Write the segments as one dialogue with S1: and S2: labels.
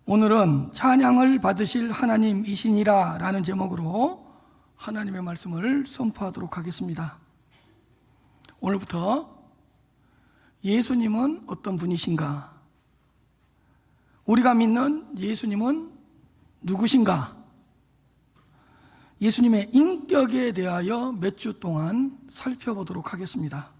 S1: 오늘은 찬양을 받으실 하나님이시니라 라는 제목으로 하나님의 말씀을 선포하도록 하겠습니다. 오늘부터 예수님은 어떤 분이신가? 우리가 믿는 예수님은 누구신가? 예수님의 인격에 대하여 몇 주 동안 살펴보도록 하겠습니다.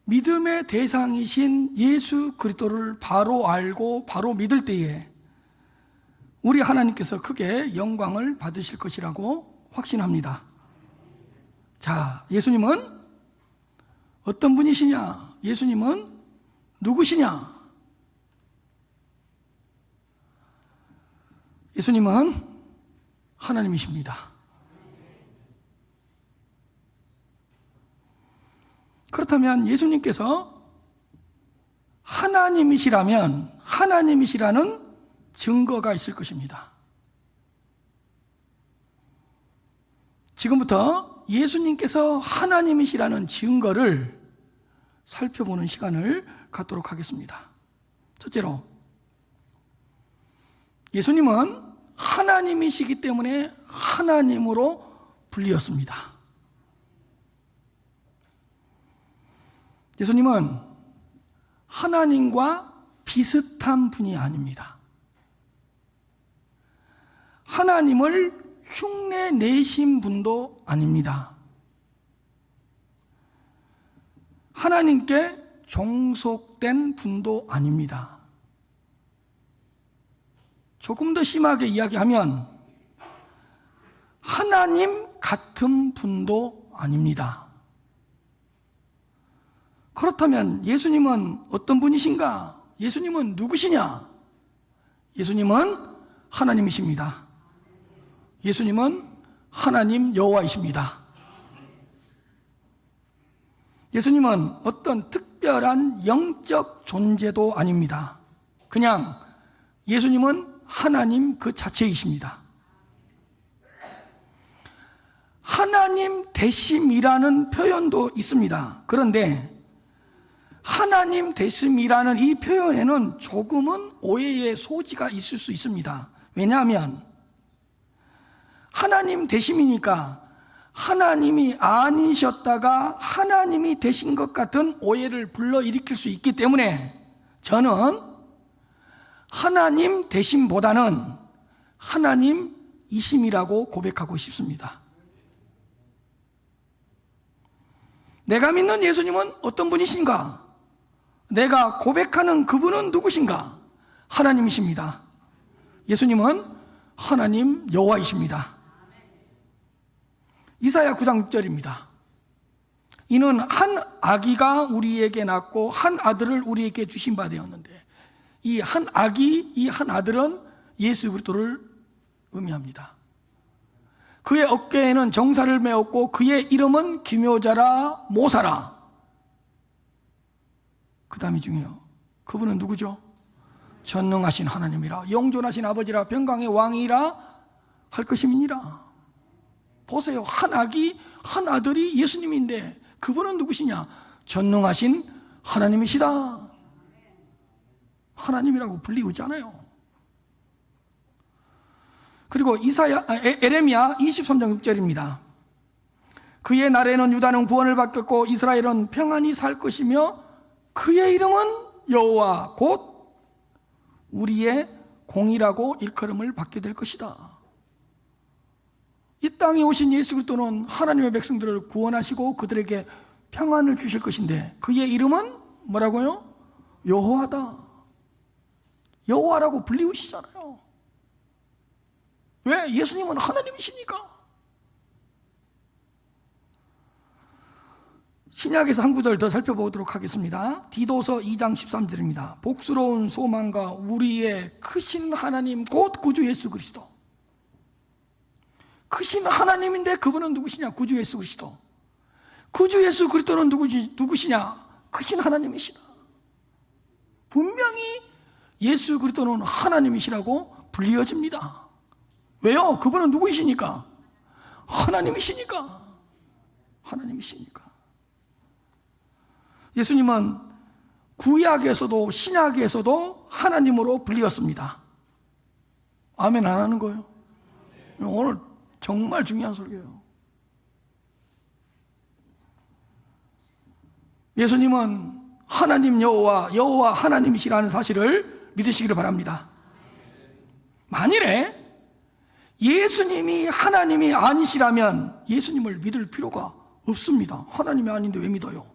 S1: 믿음의 대상이신 예수 그리스도를 바로 알고 바로 믿을 때에 우리 하나님께서 크게 영광을 받으실 것이라고 확신합니다. 자, 예수님은 어떤 분이시냐? 예수님은 누구시냐? 예수님은 하나님이십니다. 그렇다면 예수님께서 하나님이시라면 하나님이시라는 증거가 있을 것입니다. 지금부터 예수님께서 하나님이시라는 증거를 살펴보는 시간을 갖도록 하겠습니다. 첫째로, 예수님은 하나님이시기 때문에 하나님으로 불리었습니다. 예수님은 하나님과 비슷한 분이 아닙니다. 하나님을 흉내 내신 분도 아닙니다. 하나님께 종속된 분도 아닙니다. 조금 더 심하게 이야기하면 하나님 같은 분도 아닙니다. 그렇다면 예수님은 어떤 분이신가? 예수님은 누구시냐? 예수님은 하나님이십니다. 예수님은 하나님 여호와이십니다. 예수님은 어떤 특별한 영적 존재도 아닙니다. 그냥 예수님은 하나님 그 자체이십니다. 하나님 되심이라는 표현도 있습니다. 그런데 하나님 되심이라는 이 표현에는 조금은 오해의 소지가 있을 수 있습니다. 왜냐하면 하나님 되심이니까 하나님이 아니셨다가 하나님이 되신 것 같은 오해를 불러일으킬 수 있기 때문에 저는 하나님 되심보다는 하나님이심이라고 고백하고 싶습니다. 내가 믿는 예수님은 어떤 분이신가? 내가 고백하는 그분은 누구신가? 하나님이십니다. 예수님은 하나님 여호와이십니다. 이사야 9장 6절입니다. 이는 한 아기가 우리에게 낳고 한 아들을 우리에게 주신 바 되었는데, 이 한 아기, 이 한 아들은 예수 그리스도를 의미합니다. 그의 어깨에는 정사를 메었고 그의 이름은 기묘자라 모사라. 그 다음이 중요해요. 그분은 누구죠? 전능하신 하나님이라, 영존하신 아버지라, 평강의 왕이라 할 것임이니라. 보세요. 한 아기, 한 아들이 예수님인데 그분은 누구시냐? 전능하신 하나님이시다. 하나님이라고 불리우잖아요. 그리고 에레미야 23장 6절입니다. 그의 날에는 유다는 구원을 받겠고 이스라엘은 평안히 살 것이며 그의 이름은 여호와 곧 우리의 공이라고 일컬음을 받게 될 것이다. 이 땅에 오신 예수 그리스도는 하나님의 백성들을 구원하시고 그들에게 평안을 주실 것인데 그의 이름은 뭐라고요? 여호와다. 여호와라고 불리우시잖아요. 왜? 예수님은 하나님이시니까. 신약에서 한 구절 더 살펴보도록 하겠습니다. 디도서 2장 13절입니다. 복스러운 소망과 우리의 크신 하나님 곧 구주 예수 그리스도. 크신 하나님인데 그분은 누구시냐? 구주 예수 그리스도. 구주 예수 그리스도는 누구시냐? 크신 하나님이시다. 분명히 예수 그리스도는 하나님이시라고 불리어집니다. 왜요? 그분은 누구이시니까? 하나님이시니까. 하나님이시니까. 예수님은 구약에서도 신약에서도 하나님으로 불리었습니다. 아멘 안 하는 거예요? 오늘 정말 중요한 설교예요. 예수님은 하나님 여호와 하나님이시라는 사실을 믿으시기를 바랍니다. 만일에 예수님이 하나님이 아니시라면 예수님을 믿을 필요가 없습니다. 하나님이 아닌데 왜 믿어요?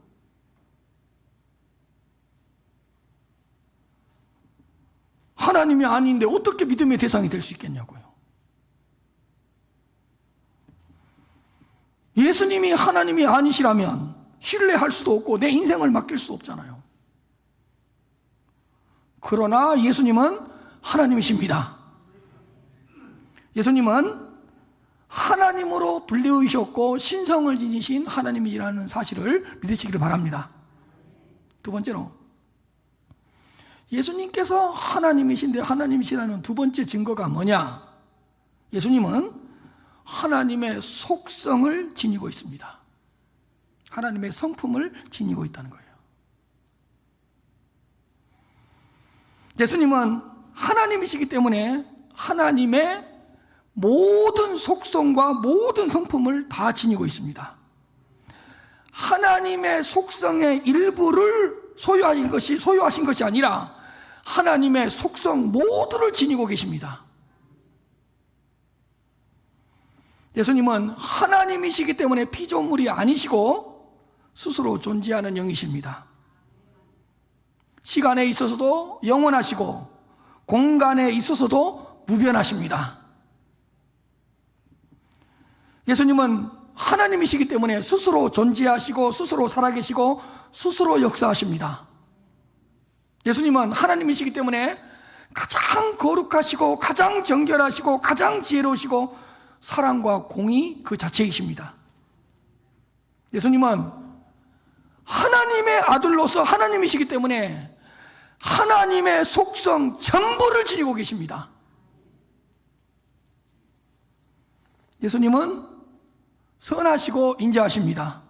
S1: 하나님이 아닌데 어떻게 믿음의 대상이 될 수 있겠냐고요. 예수님이 하나님이 아니시라면 신뢰할 수도 없고 내 인생을 맡길 수 없잖아요. 그러나 예수님은 하나님이십니다. 예수님은 하나님으로 불리우셨고 신성을 지니신 하나님이라는 사실을 믿으시기를 바랍니다. 두 번째로, 예수님께서 하나님이신데 하나님이시라는 두 번째 증거가 뭐냐? 예수님은 하나님의 속성을 지니고 있습니다. 하나님의 성품을 지니고 있다는 거예요. 예수님은 하나님이시기 때문에 하나님의 모든 속성과 모든 성품을 다 지니고 있습니다. 하나님의 속성의 일부를 소유하신 것이 아니라 하나님의 속성 모두를 지니고 계십니다. 예수님은 하나님이시기 때문에 피조물이 아니시고 스스로 존재하는 영이십니다. 시간에 있어서도 영원하시고 공간에 있어서도 무변하십니다. 예수님은 하나님이시기 때문에 스스로 존재하시고 스스로 살아계시고 스스로 역사하십니다. 예수님은 하나님이시기 때문에 가장 거룩하시고 가장 정결하시고 가장 지혜로우시고 사랑과 공의 그 자체이십니다. 예수님은 하나님의 아들로서 하나님이시기 때문에 하나님의 속성 전부를 지니고 계십니다. 예수님은 선하시고 인자하십니다.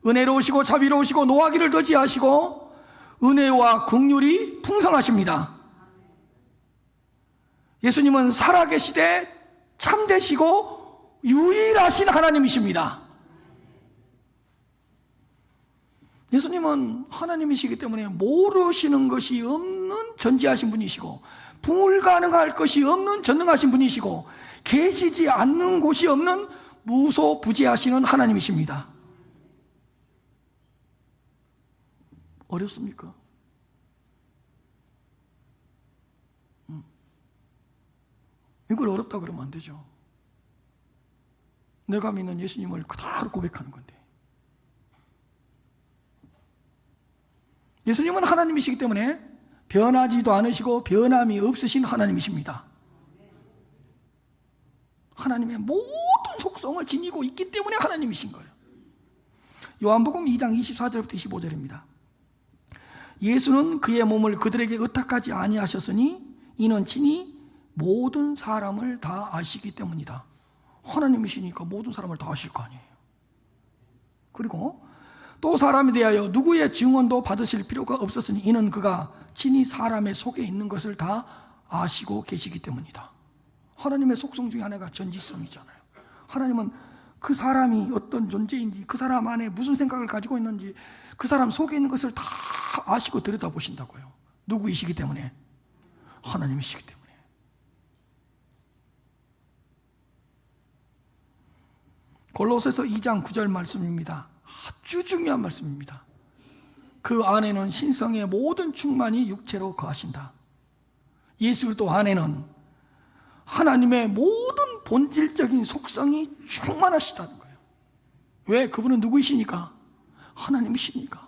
S1: 은혜로우시고 자비로우시고 노하기를 더디하시고 은혜와 긍휼이 풍성하십니다. 예수님은 살아계시되 참되시고 유일하신 하나님이십니다. 예수님은 하나님이시기 때문에 모르시는 것이 없는 전지하신 분이시고 불가능할 것이 없는 전능하신 분이시고 계시지 않는 곳이 없는 무소부재하시는 하나님이십니다. 어렵습니까? 이걸 어렵다 그러면 안 되죠. 내가 믿는 예수님을 그대로 고백하는 건데. 예수님은 하나님이시기 때문에 변하지도 않으시고 변함이 없으신 하나님이십니다. 하나님의 모든 속성을 지니고 있기 때문에 하나님이신 거예요. 요한복음 2장 24절부터 25절입니다. 예수는 그의 몸을 그들에게 의탁하지 아니하셨으니 이는 친히 모든 사람을 다 아시기 때문이다. 하나님이시니까 모든 사람을 다 아실 거 아니에요. 그리고 또 사람에 대하여 누구의 증언도 받으실 필요가 없었으니 이는 그가 친히 사람의 속에 있는 것을 다 아시고 계시기 때문이다. 하나님의 속성 중에 하나가 전지성이잖아요. 하나님은 그 사람이 어떤 존재인지, 그 사람 안에 무슨 생각을 가지고 있는지, 그 사람 속에 있는 것을 다 아시고 들여다보신다고요. 누구이시기 때문에? 하나님이시기 때문에. 골로새서 2장 9절 말씀입니다. 아주 중요한 말씀입니다. 그 안에는 신성의 모든 충만이 육체로 거하신다. 예수 그리스도 안에는 하나님의 모든 본질적인 속성이 충만하시다는 거예요. 왜? 그분은 누구이시니까? 하나님이시니까.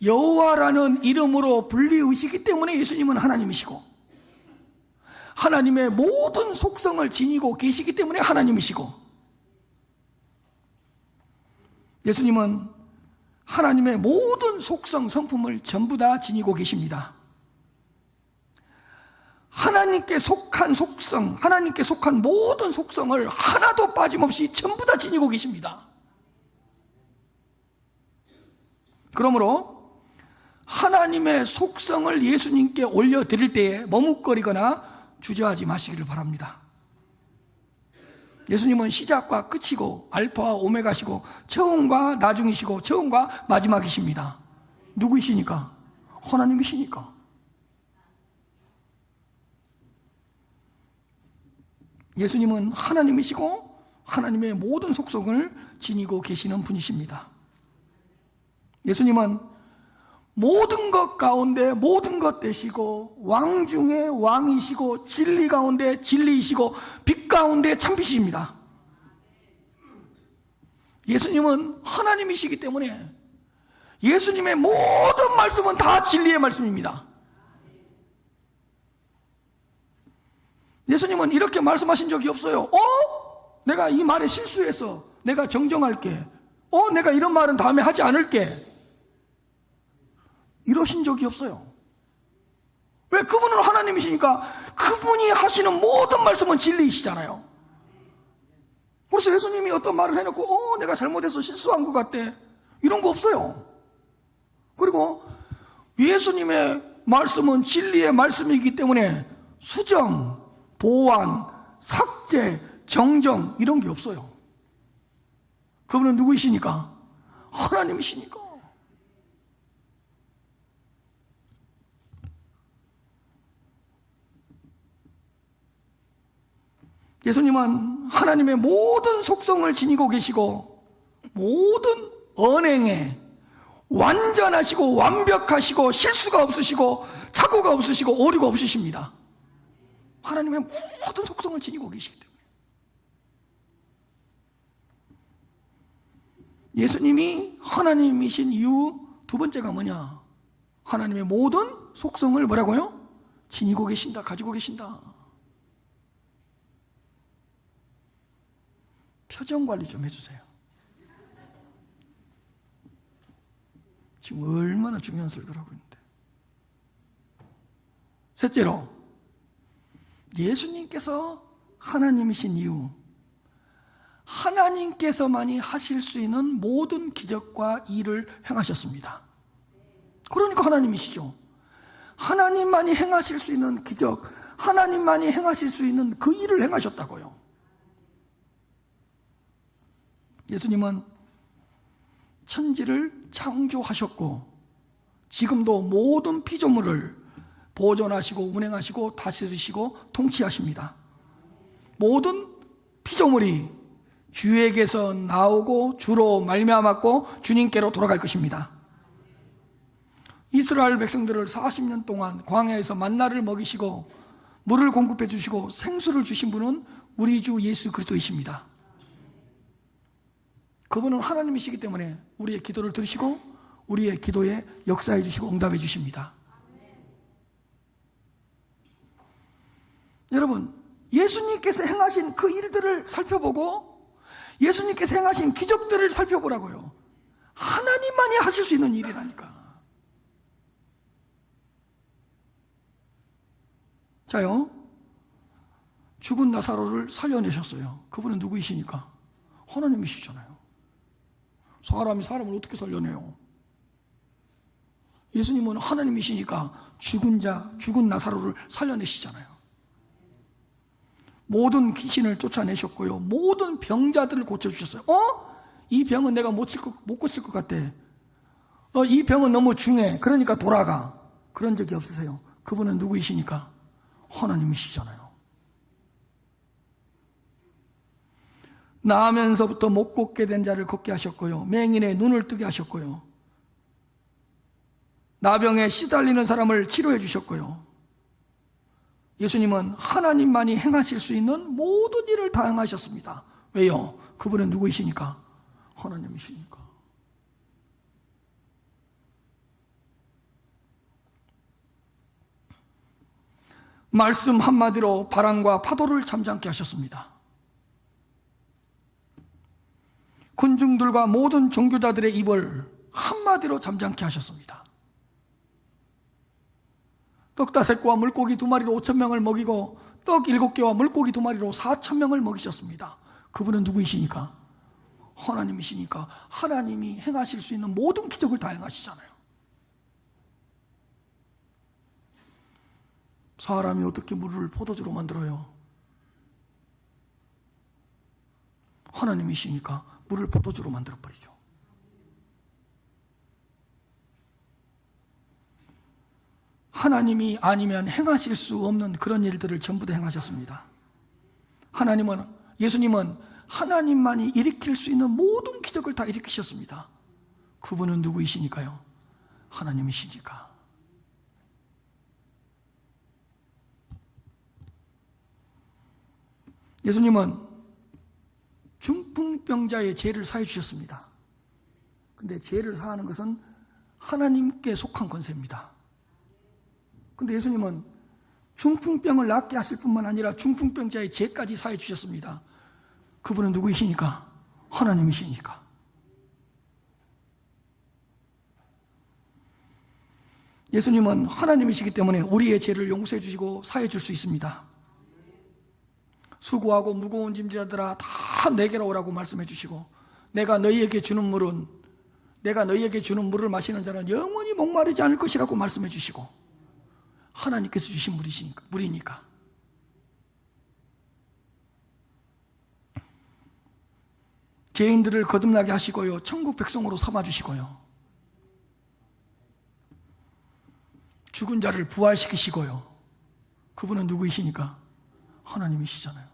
S1: 여호와라는 이름으로 불리우시기 때문에 예수님은 하나님이시고 하나님의 모든 속성을 지니고 계시기 때문에 하나님이시고 예수님은 하나님의 모든 속성, 성품을 전부 다 지니고 계십니다. 하나님께 속한 속성, 하나님께 속한 모든 속성을 하나도 빠짐없이 전부 다 지니고 계십니다. 그러므로 하나님의 속성을 예수님께 올려드릴 때에 머뭇거리거나 주저하지 마시기를 바랍니다. 예수님은 시작과 끝이고 알파와 오메가시고 처음과 나중이시고 처음과 마지막이십니다. 누구이시니까? 하나님이시니까. 예수님은 하나님이시고 하나님의 모든 속성을 지니고 계시는 분이십니다. 예수님은 모든 것 가운데 모든 것 되시고 왕 중에 왕이시고 진리 가운데 진리이시고 빛 가운데 참빛이십니다. 예수님은 하나님이시기 때문에 예수님의 모든 말씀은 다 진리의 말씀입니다. 예수님은 이렇게 말씀하신 적이 없어요. 내가 이 말에 실수했어. 내가 정정할게. 내가 이런 말은 다음에 하지 않을게. 이러신 적이 없어요. 왜? 그분은 하나님이시니까 그분이 하시는 모든 말씀은 진리이시잖아요. 그래서 예수님이 어떤 말을 해놓고 내가 잘못해서 실수한 것 같대, 이런 거 없어요. 그리고 예수님의 말씀은 진리의 말씀이기 때문에 수정, 보완, 삭제, 정정 이런 게 없어요. 그분은 누구이시니까? 하나님이시니까. 예수님은 하나님의 모든 속성을 지니고 계시고 모든 언행에 완전하시고 완벽하시고 실수가 없으시고 착오가 없으시고 오류가 없으십니다. 하나님의 모든 속성을 지니고 계시기 때문에. 예수님이 하나님이신 이유 두 번째가 뭐냐? 하나님의 모든 속성을 뭐라고요? 지니고 계신다, 가지고 계신다. 표정 관리 좀 해주세요. 지금 얼마나 중요한 설교를 하고 있는데. 셋째로, 예수님께서 하나님이신 이유, 하나님께서만이 하실 수 있는 모든 기적과 일을 행하셨습니다. 그러니까 하나님이시죠. 하나님만이 행하실 수 있는 기적, 하나님만이 행하실 수 있는 그 일을 행하셨다고요. 예수님은 천지를 창조하셨고 지금도 모든 피조물을 보존하시고 운행하시고 다스리시고 통치하십니다. 모든 피조물이 주에게서 나오고 주로 말미암았고 주님께로 돌아갈 것입니다. 이스라엘 백성들을 40년 동안 광야에서 만나를 먹이시고 물을 공급해 주시고 생수를 주신 분은 우리 주 예수 그리스도이십니다. 그분은 하나님이시기 때문에 우리의 기도를 들으시고 우리의 기도에 역사해 주시고 응답해 주십니다. 여러분, 예수님께서 행하신 그 일들을 살펴보고 예수님께서 행하신 기적들을 살펴보라고요. 하나님만이 하실 수 있는 일이라니까. 자요, 죽은 나사로를 살려내셨어요. 그분은 누구이시니까? 하나님이시잖아요. 사람이 사람을 어떻게 살려내요? 예수님은 하나님이시니까 죽은 나사로를 살려내시잖아요. 모든 귀신을 쫓아내셨고요. 모든 병자들을 고쳐주셨어요. 이 병은 내가 못 고칠 것 같아. 이 병은 너무 중해. 그러니까 돌아가. 그런 적이 없으세요. 그분은 누구이시니까? 하나님이시잖아요. 나면서부터 못 걷게 된 자를 걷게 하셨고요. 맹인의 눈을 뜨게 하셨고요. 나병에 시달리는 사람을 치료해 주셨고요. 예수님은 하나님만이 행하실 수 있는 모든 일을 다 행하셨습니다. 왜요? 그분은 누구이시니까? 하나님이시니까. 말씀 한마디로 바람과 파도를 잠잠케 하셨습니다. 군중들과 모든 종교자들의 입을 한마디로 잠잠케 하셨습니다. 떡 5개와 물고기 2마리로 5,000명을 먹이고 떡 7개와 물고기 2마리로 4,000명을 먹이셨습니다. 그분은 누구이시니까? 하나님이시니까 하나님이 행하실 수 있는 모든 기적을 다 행하시잖아요. 사람이 어떻게 물을 포도주로 만들어요? 하나님이시니까 물을 포도주로 만들어버리죠. 하나님이 아니면 행하실 수 없는 그런 일들을 전부 다 행하셨습니다. 예수님은 하나님만이 일으킬 수 있는 모든 기적을 다 일으키셨습니다. 그분은 누구이시니까요? 하나님이시니까. 예수님은 중풍병자의 죄를 사해 주셨습니다. 근데 죄를 사하는 것은 하나님께 속한 권세입니다. 근데 예수님은 중풍병을 낫게 하실 뿐만 아니라 중풍병자의 죄까지 사해 주셨습니다. 그분은 누구이시니까? 하나님이시니까. 예수님은 하나님이시기 때문에 우리의 죄를 용서해 주시고 사해 줄 수 있습니다. 수고하고 무거운 짐자들아 다 내게로 오라고 말씀해 주시고, 내가 너희에게 주는 물을 마시는 자는 영원히 목마르지 않을 것이라고 말씀해 주시고, 하나님께서 주신 물이니까. 죄인들을 거듭나게 하시고요, 천국 백성으로 삼아 주시고요, 죽은 자를 부활시키시고요. 그분은 누구이시니까? 하나님이시잖아요.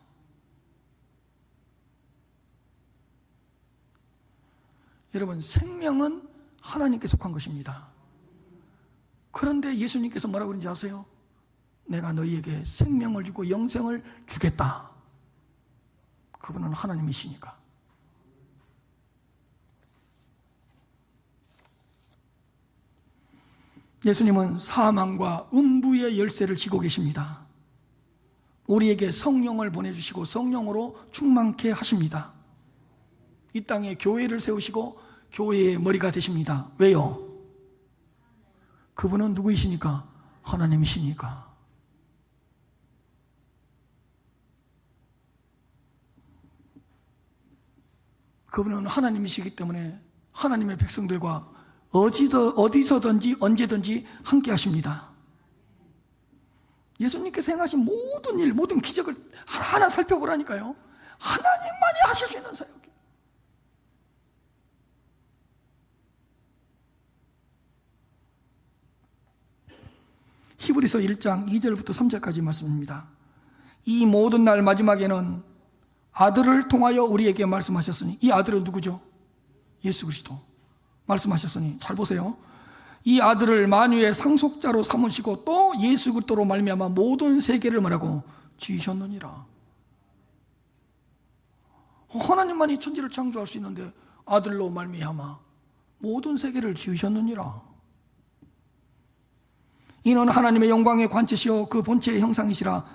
S1: 여러분, 생명은 하나님께 속한 것입니다. 그런데 예수님께서 뭐라고 그러는지 아세요? 내가 너희에게 생명을 주고 영생을 주겠다. 그분은 하나님이시니까. 예수님은 사망과 음부의 열쇠를 쥐고 계십니다. 우리에게 성령을 보내주시고 성령으로 충만케 하십니다. 이 땅에 교회를 세우시고 교회의 머리가 되십니다. 왜요? 그분은 누구이시니까? 하나님이시니까. 그분은 하나님이시기 때문에 하나님의 백성들과 어디서든지 언제든지 함께 하십니다. 예수님께서 행하신 모든 일, 모든 기적을 하나하나 살펴보라니까요. 하나님만이 하실 수 있는 사역이에요. 히브리서 1장 2절부터 3절까지 말씀입니다. 이 모든 날 마지막에는 아들을 통하여 우리에게 말씀하셨으니, 이 아들은 누구죠? 예수 그리스도. 말씀하셨으니, 잘 보세요. 이 아들을 만유의 상속자로 삼으시고 또 예수 그리스도로 말미암아 모든 세계를 뭐라고? 지으셨느니라. 하나님만이 천지를 창조할 수 있는데 아들로 말미암아 모든 세계를 지으셨느니라. 이는 하나님의 영광의 관체시요 그 본체의 형상이시라.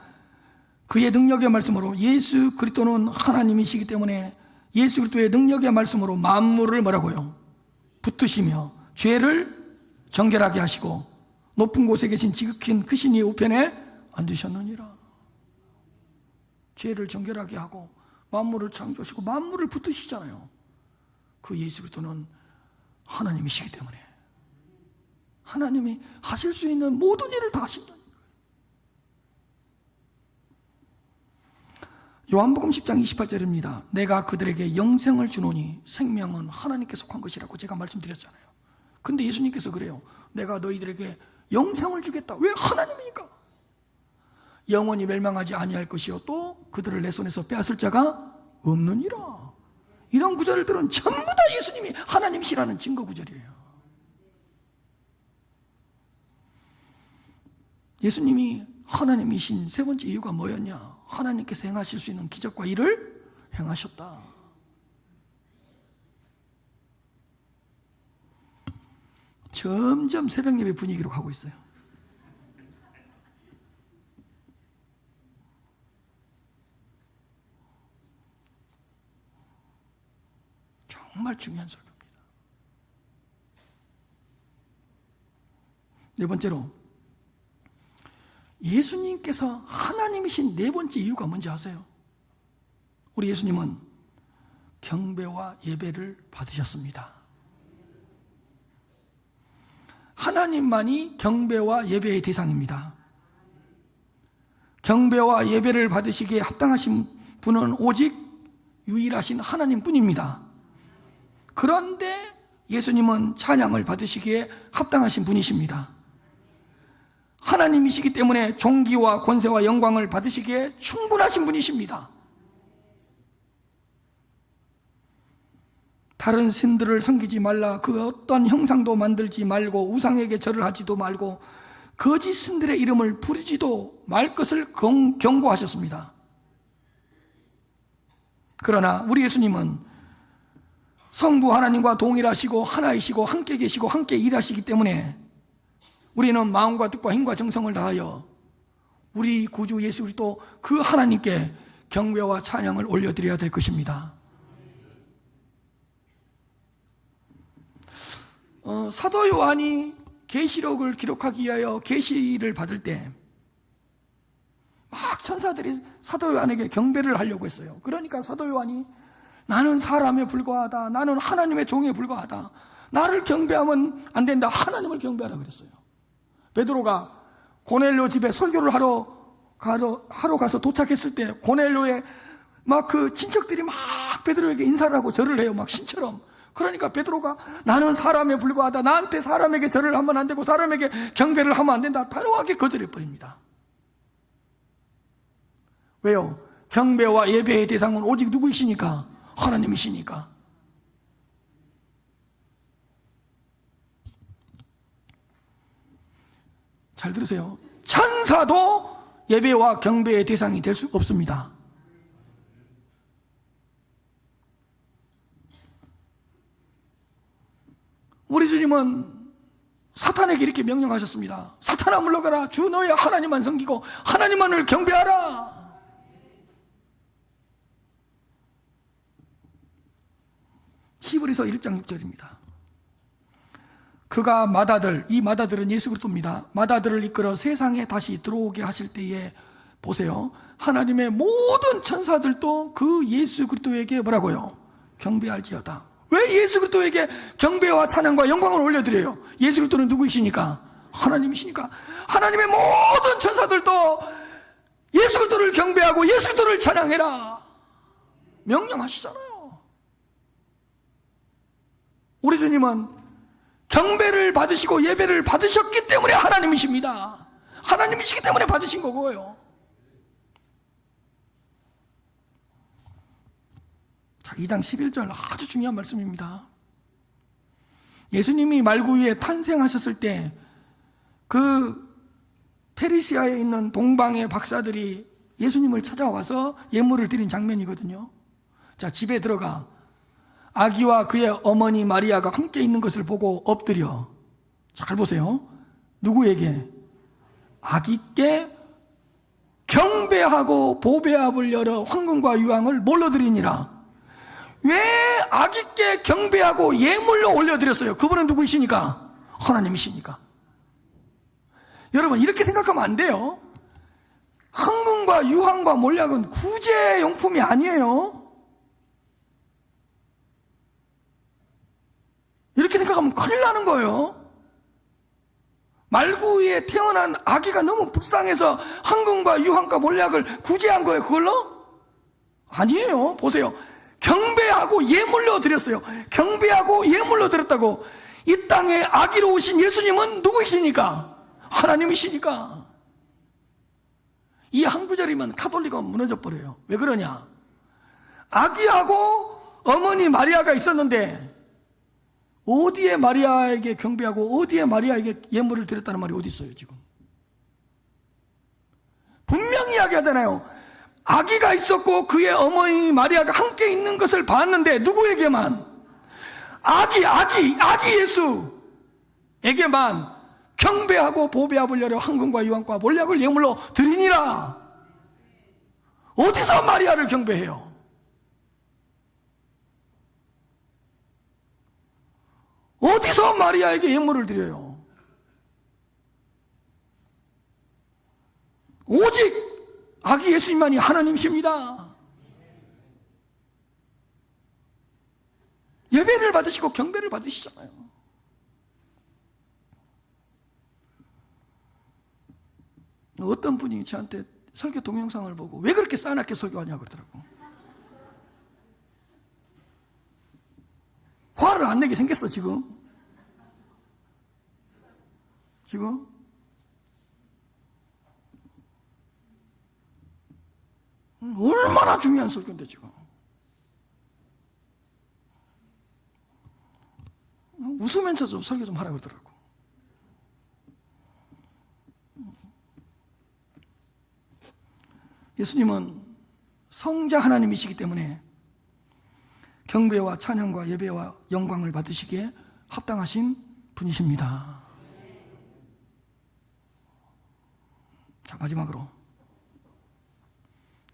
S1: 그의 능력의 말씀으로, 예수 그리스도는 하나님이시기 때문에 예수 그리스도의 능력의 말씀으로 만물을 뭐라고요? 붙드시며 죄를 정결하게 하시고 높은 곳에 계신 지극히 크신 이의 우편에 앉으셨느니라. 죄를 정결하게 하고 만물을 창조하시고 만물을 붙드시잖아요. 그 예수 그리스도는 하나님이시기 때문에 하나님이 하실 수 있는 모든 일을 다 하신다는 거예요. 요한복음 10장 28절입니다. 내가 그들에게 영생을 주노니, 생명은 하나님께 속한 것이라고 제가 말씀드렸잖아요. 근데 예수님께서 그래요. 내가 너희들에게 영생을 주겠다. 왜? 하나님이니까. 영원히 멸망하지 아니할 것이요 또 그들을 내 손에서 빼앗을 자가 없느니라. 이런 구절들은 전부 다 예수님이 하나님이시라는 증거 구절이에요. 예수님이 하나님이신 세 번째 이유가 뭐였냐? 하나님께서 행하실 수 있는 기적과 일을 행하셨다. 점점 새벽 예배 분위기로 가고 있어요. 정말 중요한 설교입니다. 네 번째로, 예수님께서 하나님이신 네 번째 이유가 뭔지 아세요? 우리 예수님은 경배와 예배를 받으셨습니다. 하나님만이 경배와 예배의 대상입니다. 경배와 예배를 받으시기에 합당하신 분은 오직 유일하신 하나님뿐입니다. 그런데 예수님은 찬양을 받으시기에 합당하신 분이십니다. 하나님이시기 때문에 존귀와 권세와 영광을 받으시기에 충분하신 분이십니다. 다른 신들을 섬기지 말라, 그 어떤 형상도 만들지 말고 우상에게 절을 하지도 말고 거짓 신들의 이름을 부르지도 말 것을 경고하셨습니다. 그러나 우리 예수님은 성부 하나님과 동일하시고 하나이시고 함께 계시고 함께 일하시기 때문에 우리는 마음과 뜻과 힘과 정성을 다하여 우리 구주 예수 그리스도 그 하나님께 경배와 찬양을 올려드려야 될 것입니다. 사도 요한이 계시록을 기록하기 위하여 계시를 받을 때 막 천사들이 사도 요한에게 경배를 하려고 했어요. 그러니까 사도 요한이 나는 사람에 불과하다, 나는 하나님의 종에 불과하다, 나를 경배하면 안 된다, 하나님을 경배하라 그랬어요. 베드로가 고넬료 집에 설교를 하러 가서 도착했을 때 고넬료의 막 그 친척들이 막 베드로에게 인사를 하고 절을 해요. 막 신처럼. 그러니까 베드로가 나는 사람에 불과하다, 나한테 사람에게 절을 하면 안 되고 사람에게 경배를 하면 안 된다, 단호하게 거절해 버립니다. 왜요? 경배와 예배의 대상은 오직 누구이시니까? 하나님이시니까. 잘 들으세요. 천사도 예배와 경배의 대상이 될 수 없습니다. 우리 주님은 사탄에게 이렇게 명령하셨습니다. 사탄아 물러가라, 주 너의 하나님만 섬기고 하나님만을 경배하라. 히브리서 1장 6절입니다. 그가 맏아들, 이 맏아들은 예수 그리스도입니다. 맏아들을 이끌어 세상에 다시 들어오게 하실 때에 보세요, 하나님의 모든 천사들도 그 예수 그리스도에게 뭐라고요? 경배할지어다. 왜 예수 그리스도에게 경배와 찬양과 영광을 올려드려요? 예수 그리스도는 누구이시니까? 하나님이시니까. 하나님의 모든 천사들도 예수 그리스도를 경배하고 예수 그리스도를 찬양해라 명령하시잖아요. 우리 주님은 경배를 받으시고 예배를 받으셨기 때문에 하나님이십니다. 하나님이시기 때문에 받으신 거고요. 자, 2장 11절 아주 중요한 말씀입니다. 예수님이 말구 위에 탄생하셨을 때 그 페르시아에 있는 동방의 박사들이 예수님을 찾아와서 예물을 드린 장면이거든요. 자, 집에 들어가 아기와 그의 어머니 마리아가 함께 있는 것을 보고 엎드려, 잘 보세요, 누구에게? 아기께 경배하고 보배압을 열어 황금과 유황을 뭘로 드리니라. 왜 아기께 경배하고 예물로 올려드렸어요? 그분은 누구이시니까? 하나님이시니까. 여러분, 이렇게 생각하면 안 돼요. 황금과 유황과 몰약은 구제용품이 아니에요. 이렇게 생각하면 큰일 나는 거예요. 말구 위에 태어난 아기가 너무 불쌍해서 황금과 유황과 몰약을 구제한 거예요, 그걸로? 아니에요. 보세요, 경배하고 예물로 드렸어요. 경배하고 예물로 드렸다고. 이 땅에 아기로 오신 예수님은 누구이시니까? 하나님이시니까. 이 한 구절이면 가톨릭은 무너져 버려요. 왜 그러냐? 아기하고 어머니 마리아가 있었는데 어디에 마리아에게 경배하고 어디에 마리아에게 예물을 드렸다는 말이 어디 있어요 지금? 분명히 이야기하잖아요. 아기가 있었고 그의 어머니 마리아가 함께 있는 것을 봤는데 누구에게만? 아기 예수에게만 경배하고 보배압을 열어 황금과 유황과 몰약을 예물로 드리니라. 어디서 마리아를 경배해요? 어디서 마리아에게 예물을 드려요? 오직 아기 예수님만이 하나님이십니다. 예배를 받으시고 경배를 받으시잖아요. 어떤 분이 저한테 설교 동영상을 보고 왜 그렇게 싸납게 설교하냐고 그러더라고. 화를 안 내게 생겼어 지금. 얼마나 중요한 설교인데 지금. 웃으면서 좀 설교 좀 하라고 그러더라고. 예수님은 성자 하나님이시기 때문에 경배와 찬양과 예배와 영광을 받으시기에 합당하신 분이십니다. 자, 마지막으로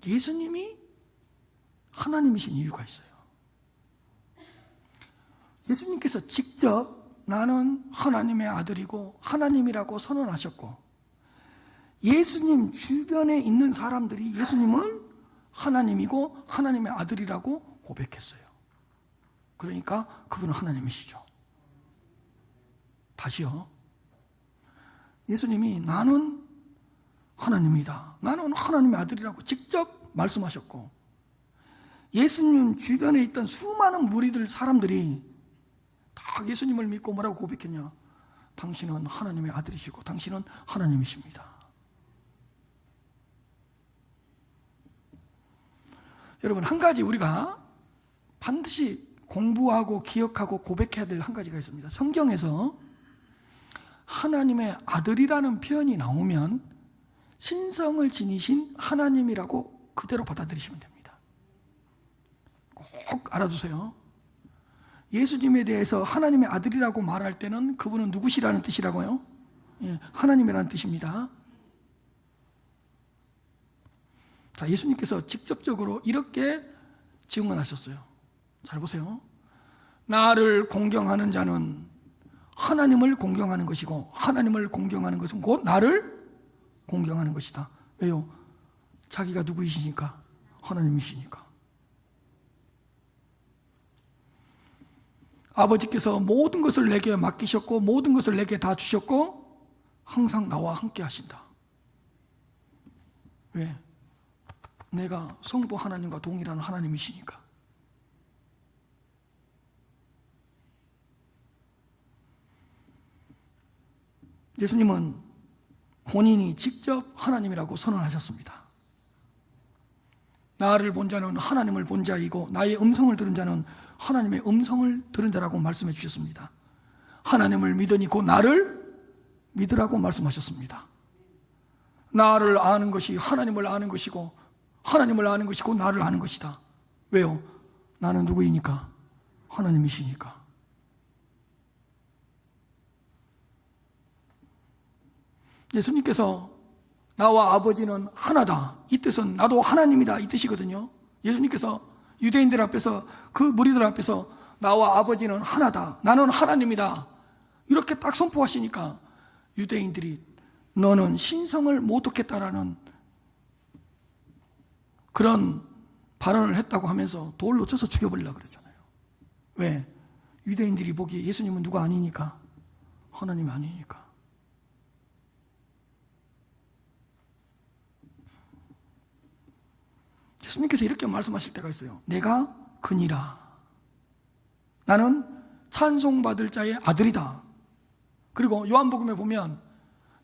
S1: 예수님이 하나님이신 이유가 있어요. 예수님께서 직접 나는 하나님의 아들이고 하나님이라고 선언하셨고, 예수님 주변에 있는 사람들이 예수님은 하나님이고 하나님의 아들이라고 고백했어요. 그러니까 그분은 하나님이시죠. 다시요. 예수님이 나는 하나님이다, 나는 하나님의 아들이라고 직접 말씀하셨고, 예수님 주변에 있던 수많은 무리들 사람들이 다 예수님을 믿고 뭐라고 고백했냐? 당신은 하나님의 아들이시고 당신은 하나님이십니다. 여러분, 한 가지 우리가 반드시 공부하고 기억하고 고백해야 될 한 가지가 있습니다. 성경에서 하나님의 아들이라는 표현이 나오면 신성을 지니신 하나님이라고 그대로 받아들이시면 됩니다. 꼭 알아두세요. 예수님에 대해서 하나님의 아들이라고 말할 때는 그분은 누구시라는 뜻이라고요? 하나님이라는 뜻입니다. 자, 예수님께서 직접적으로 이렇게 증언하셨어요. 잘 보세요. 나를 공경하는 자는 하나님을 공경하는 것이고, 하나님을 공경하는 것은 곧 나를 공경하는 것이다. 왜요? 자기가 누구이시니까? 하나님이시니까. 아버지께서 모든 것을 내게 맡기셨고 모든 것을 내게 다 주셨고 항상 나와 함께 하신다. 왜? 내가 성부 하나님과 동일한 하나님이시니까. 예수님은 본인이 직접 하나님이라고 선언하셨습니다. 나를 본 자는 하나님을 본 자이고 나의 음성을 들은 자는 하나님의 음성을 들은 자라고 말씀해 주셨습니다. 하나님을 믿으니 곧 나를 믿으라고 말씀하셨습니다. 나를 아는 것이 하나님을 아는 것이고 하나님을 아는 것이 곧 나를 아는 것이다. 왜요? 나는 누구이니까? 하나님이시니까. 예수님께서 나와 아버지는 하나다, 이 뜻은 나도 하나님이다, 이 뜻이거든요. 예수님께서 유대인들 앞에서, 그 무리들 앞에서 나와 아버지는 하나다, 나는 하나님이다, 이렇게 딱 선포하시니까 유대인들이 너는 신성을 못 얻겠다라는 그런 발언을 했다고 하면서 돌로 쳐서 죽여버리려고 그랬잖아요. 왜? 유대인들이 보기에 예수님은 누가 아니니까, 하나님이 아니니까. 예수님께서 이렇게 말씀하실 때가 있어요. 내가 그니라. 나는 찬송받을 자의 아들이다. 그리고 요한복음에 보면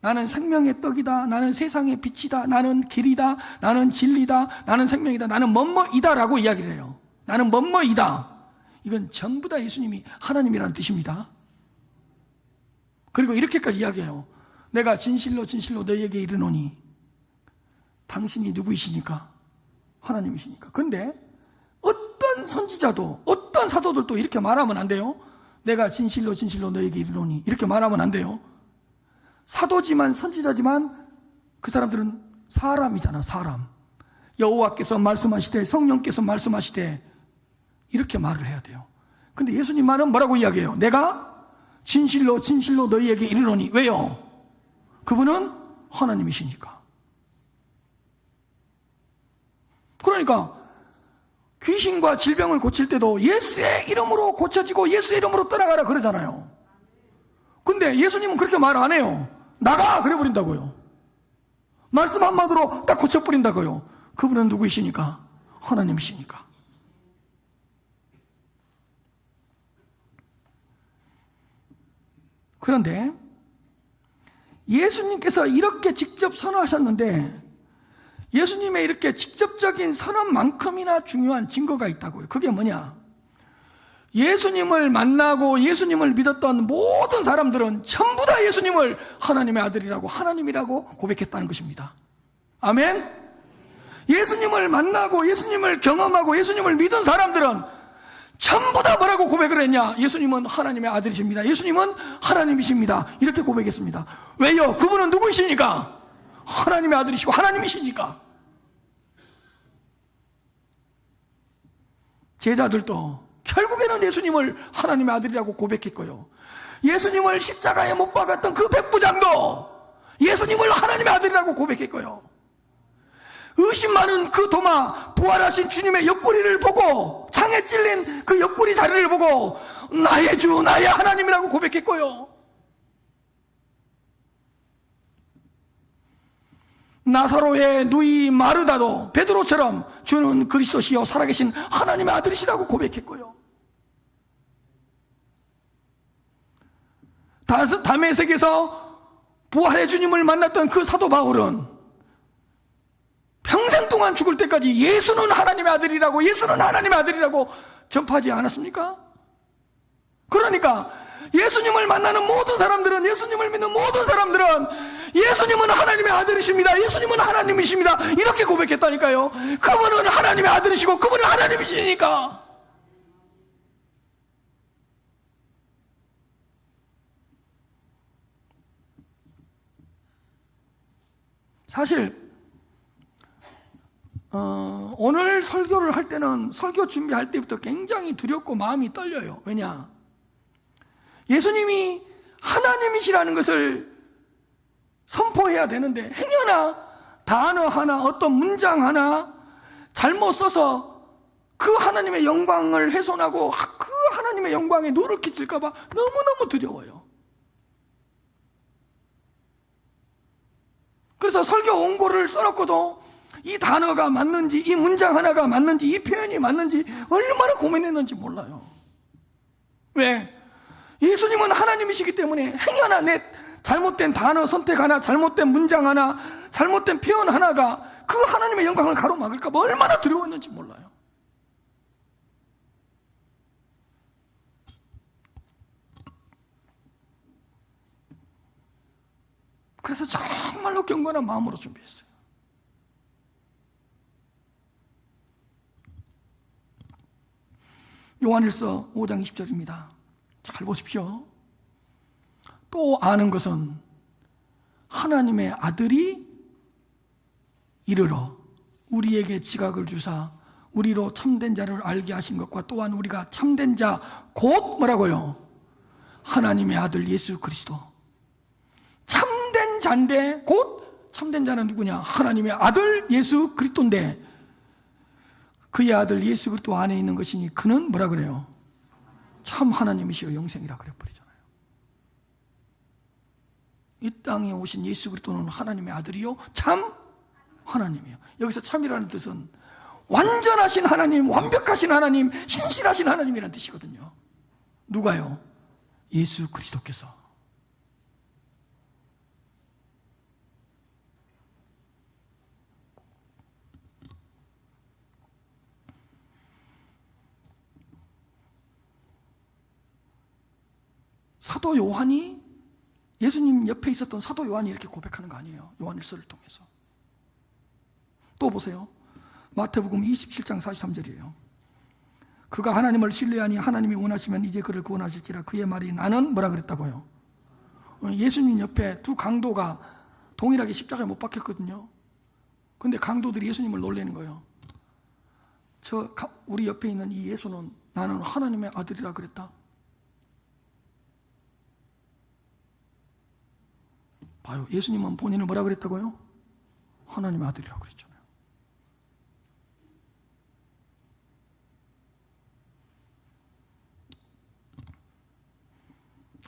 S1: 나는 생명의 떡이다, 나는 세상의 빛이다, 나는 길이다, 나는 진리다, 나는 생명이다, 나는 뭐뭐이다 라고 이야기를 해요. 나는 뭐뭐이다. 이건 전부 다 예수님이 하나님이라는 뜻입니다. 그리고 이렇게까지 이야기해요. 내가 진실로 진실로 너희에게 이르노니. 당신이 누구이시니까? 하나님이시니까. 근데 어떤 선지자도, 어떤 사도들도 이렇게 말하면 안 돼요. 내가 진실로 진실로 너희에게 이르노니, 이렇게 말하면 안 돼요. 사도지만 선지자지만 그 사람들은 사람이잖아, 사람. 여호와께서 말씀하시되 성령께서 말씀하시되 이렇게 말을 해야 돼요. 근데 예수님 말은 뭐라고 이야기해요? 내가 진실로 진실로 너희에게 이르노니. 왜요? 그분은 하나님이시니까. 그러니까 귀신과 질병을 고칠 때도 예수의 이름으로 고쳐지고 예수의 이름으로 떠나가라 그러잖아요. 근데 예수님은 그렇게 말 안 해요. 나가! 그래 버린다고요. 말씀 한마디로 딱 고쳐버린다고요. 그분은 누구이시니까? 하나님이시니까. 그런데 예수님께서 이렇게 직접 선언하셨는데 예수님의 이렇게 직접적인 선언만큼이나 중요한 증거가 있다고요. 그게 뭐냐? 예수님을 만나고 예수님을 믿었던 모든 사람들은 전부 다 예수님을 하나님의 아들이라고 하나님이라고 고백했다는 것입니다. 아멘? 예수님을 만나고 예수님을 경험하고 예수님을 믿은 사람들은 전부 다 뭐라고 고백을 했냐? 예수님은 하나님의 아들이십니다. 예수님은 하나님이십니다. 이렇게 고백했습니다. 왜요? 그분은 누구이십니까? 하나님의 아들이시고 하나님이시니까. 제자들도 결국에는 예수님을 하나님의 아들이라고 고백했고요. 예수님을 십자가에 못 박았던 그 백부장도 예수님을 하나님의 아들이라고 고백했고요. 의심 많은 그 도마, 부활하신 주님의 옆구리를 보고, 창에 찔린 그 옆구리 자리를 보고 나의 주, 나의 하나님이라고 고백했고요. 나사로의 누이 마르다도 베드로처럼 주는 그리스도시요 살아계신 하나님의 아들이시라고 고백했고요. 다메섹에서 부활의 주님을 만났던 그 사도 바울은 평생 동안 죽을 때까지 예수는 하나님의 아들이라고, 예수는 하나님의 아들이라고 전파하지 않았습니까? 그러니까 예수님을 만나는 모든 사람들은, 예수님을 믿는 모든 사람들은 예수님은 하나님의 아들이십니다, 예수님은 하나님이십니다, 이렇게 고백했다니까요. 그분은 하나님의 아들이시고 그분은 하나님이시니까. 사실 오늘 설교를 할 때는 설교 준비할 때부터 굉장히 두렵고 마음이 떨려요. 왜냐? 예수님이 하나님이시라는 것을 선포해야 되는데 행여나 단어 하나, 어떤 문장 하나 잘못 써서 그 하나님의 영광을 훼손하고 그 하나님의 영광에 노를 끼칠까 봐 너무너무 두려워요. 그래서 설교 원고를 써놓고도 이 단어가 맞는지, 이 문장 하나가 맞는지, 이 표현이 맞는지 얼마나 고민했는지 몰라요. 왜? 예수님은 하나님이시기 때문에 행여나 내 잘못된 단어 선택 하나, 잘못된 문장 하나, 잘못된 표현 하나가 그 하나님의 영광을 가로막을까 봐 얼마나 두려웠는지 몰라요. 그래서 정말로 경건한 마음으로 준비했어요. 요한일서 5장 20절입니다. 잘 보십시오. 또 아는 것은 하나님의 아들이 이르러 우리에게 지각을 주사 우리로 참된 자를 알게 하신 것과 또한 우리가 참된 자 곧 뭐라고요? 하나님의 아들 예수 그리스도. 참된 자인데 곧 참된 자는 누구냐? 하나님의 아들 예수 그리스도인데 그의 아들 예수 그리스도 안에 있는 것이니 그는 뭐라 그래요? 참 하나님이시여 영생이라 그래버리잖아요. 이 땅에 오신 예수 그리스도는 하나님의 아들이요 참 하나님이에요. 여기서 참이라는 뜻은 완전하신 하나님, 완벽하신 하나님, 신실하신 하나님이라는 뜻이거든요. 누가요? 예수 그리스도께서. 사도 요한이, 예수님 옆에 있었던 사도 요한이 이렇게 고백하는 거 아니에요. 요한일서를 통해서. 또 보세요. 마태복음 27장 43절이에요. 그가 하나님을 신뢰하니 하나님이 원하시면 이제 그를 구원하실지라. 그의 말이 나는 뭐라 그랬다고요? 예수님 옆에 두 강도가 동일하게 십자가에 못 박혔거든요. 근데 강도들이 예수님을 놀라는 거예요. 우리 옆에 있는 이 예수는 나는 하나님의 아들이라 그랬다. 봐요. 예수님은 본인을 뭐라 그랬다고요? 하나님의 아들이라고 그랬잖아요.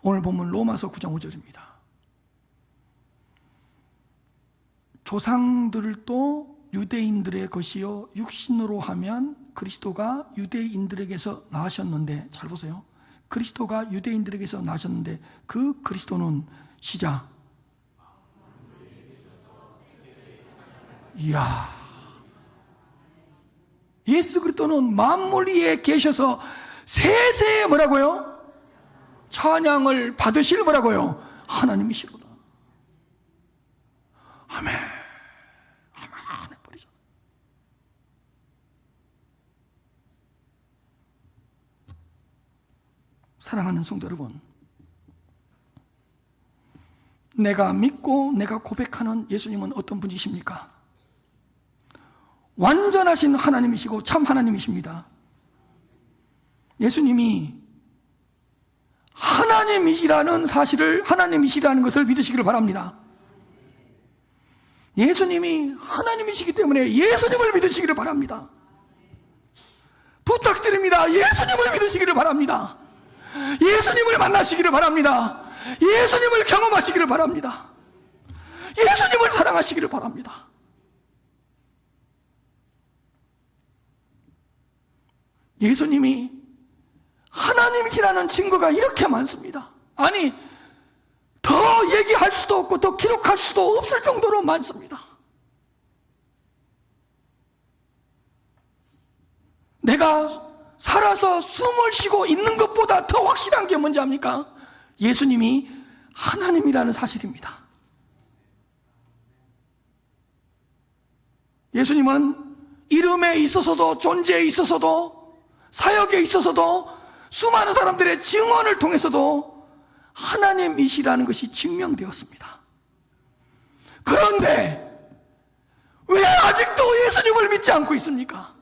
S1: 오늘 본문 로마서 9장 5절입니다. 조상들도 유대인들의 것이요 육신으로 하면 그리스도가 유대인들에게서 나으셨는데, 잘 보세요. 그리스도가 유대인들에게서 나셨는데 그 그리스도는 시작. 이야, 예수 그리스도는 만물 위에 계셔서 세세에 뭐라고요? 찬양을 받으실 뭐라고요? 하나님이시로다. 아멘. 아멘 해버리죠. 사랑하는 성도 여러분, 내가 믿고 내가 고백하는 예수님은 어떤 분이십니까? 완전하신 하나님이시고 참 하나님이십니다. 예수님이 하나님이시라는 사실을, 하나님이시라는 것을 믿으시기를 바랍니다. 예수님이 하나님이시기 때문에 예수님을 믿으시기를 바랍니다. 부탁드립니다. 예수님을 믿으시기를 바랍니다. 예수님을 만나시기를 바랍니다. 예수님을 경험하시기를 바랍니다. 예수님을 사랑하시기를 바랍니다. 예수님이 하나님이시라는 증거가 이렇게 많습니다. 아니, 더 얘기할 수도 없고 더 기록할 수도 없을 정도로 많습니다. 내가 살아서 숨을 쉬고 있는 것보다 더 확실한 게 뭔지 압니까? 예수님이 하나님이라는 사실입니다. 예수님은 이름에 있어서도, 존재에 있어서도, 사역에 있어서도, 수많은 사람들의 증언을 통해서도 하나님이시라는 것이 증명되었습니다. 그런데 왜 아직도 예수님을 믿지 않고 있습니까?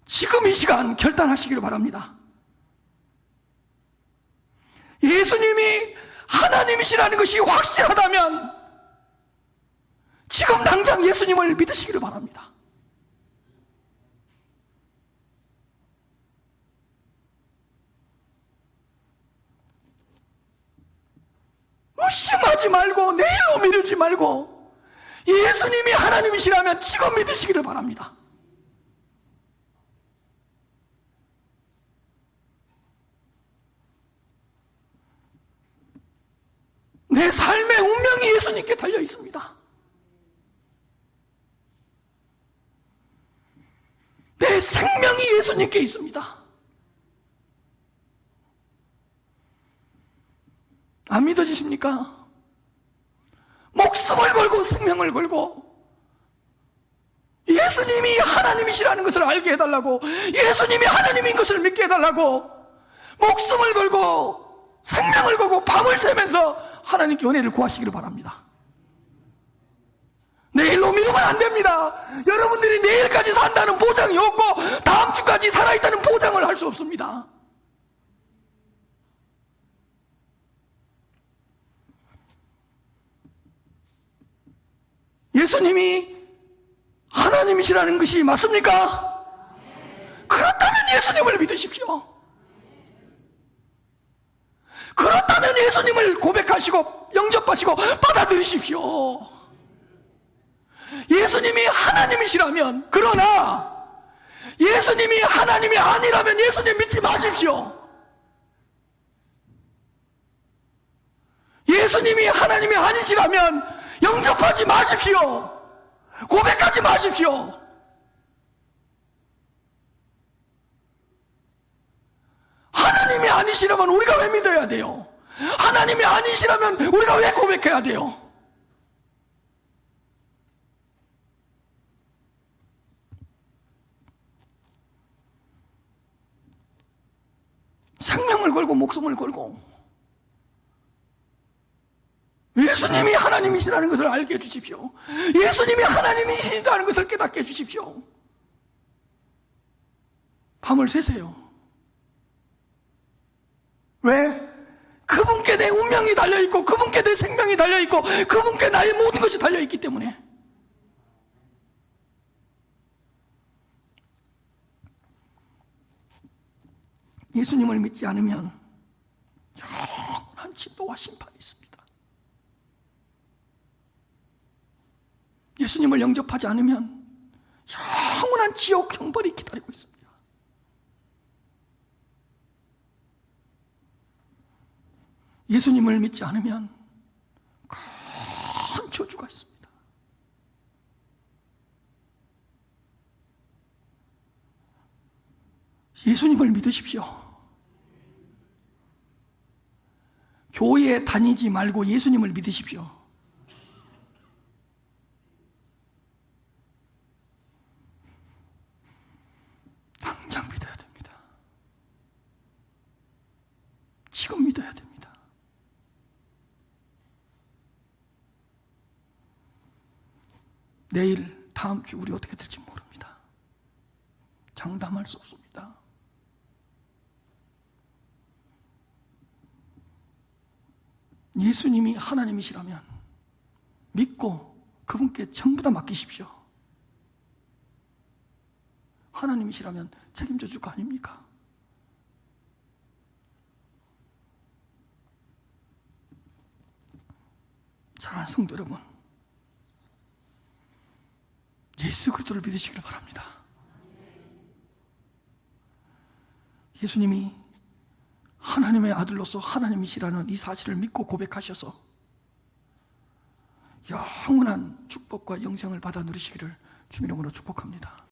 S1: 지금 이 시간 결단하시기를 바랍니다. 예수님이 하나님이시라는 것이 확실하다면 지금 당장 예수님을 믿으시기를 바랍니다. 의심하지 말고 내일로 미루지 말고 예수님이 하나님이시라면 지금 믿으시기를 바랍니다. 내 삶의 운명이 예수님께 달려 있습니다. 내 생명이 예수님께 있습니다. 안 믿어지십니까? 목숨을 걸고 생명을 걸고 예수님이 하나님이시라는 것을 알게 해달라고, 예수님이 하나님인 것을 믿게 해달라고 목숨을 걸고 생명을 걸고 밤을 새면서 하나님께 은혜를 구하시기를 바랍니다. 내일로 미루면 안 됩니다. 여러분들이 내일까지 산다는 보장이 없고 다음 주까지 살아있다는 보장을 할 수 없습니다. 예수님이 하나님이시라는 것이 맞습니까? 그렇다면 예수님을 믿으십시오. 그렇다면 예수님을 고백하시고 영접하시고 받아들이십시오. 예수님이 하나님이시라면, 그러나 예수님이 하나님이 아니라면 예수님 믿지 마십시오. 예수님이 하나님이 아니시라면 영접하지 마십시오. 고백하지 마십시오. 하나님이 아니시라면 우리가 왜 믿어야 돼요? 하나님이 아니시라면 우리가 왜 고백해야 돼요? 생명을 걸고 목숨을 걸고 예수님이 하나님이시라는 것을 알게 해주십시오. 예수님이 하나님이시라는 것을 깨닫게 해주십시오. 밤을 새세요. 왜? 그분께 내 운명이 달려있고 그분께 내 생명이 달려있고 그분께 나의 모든 것이 달려있기 때문에. 예수님을 믿지 않으면 영원한 진노와 심판이 있습니다. 예수님을 영접하지 않으면 영원한 지옥 형벌이 기다리고 있습니다. 예수님을 믿지 않으면 큰 저주가 있습니다. 예수님을 믿으십시오. 교회에 다니지 말고 예수님을 믿으십시오. 당장 믿어야 됩니다. 지금 믿어야 됩니다. 내일, 다음 주 우리 어떻게 될지 모릅니다. 장담할 수 없습니다. 예수님이 하나님이시라면 믿고 그분께 전부 다 맡기십시오. 하나님이시라면 책임져 줄 거 아닙니까? 사랑하는 성도 여러분, 예수 그리스도를 믿으시기를 바랍니다. 예수님이 하나님의 아들로서 하나님이시라는 이 사실을 믿고 고백하셔서 영원한 축복과 영생을 받아 누리시기를 주님의 이름으로 축복합니다.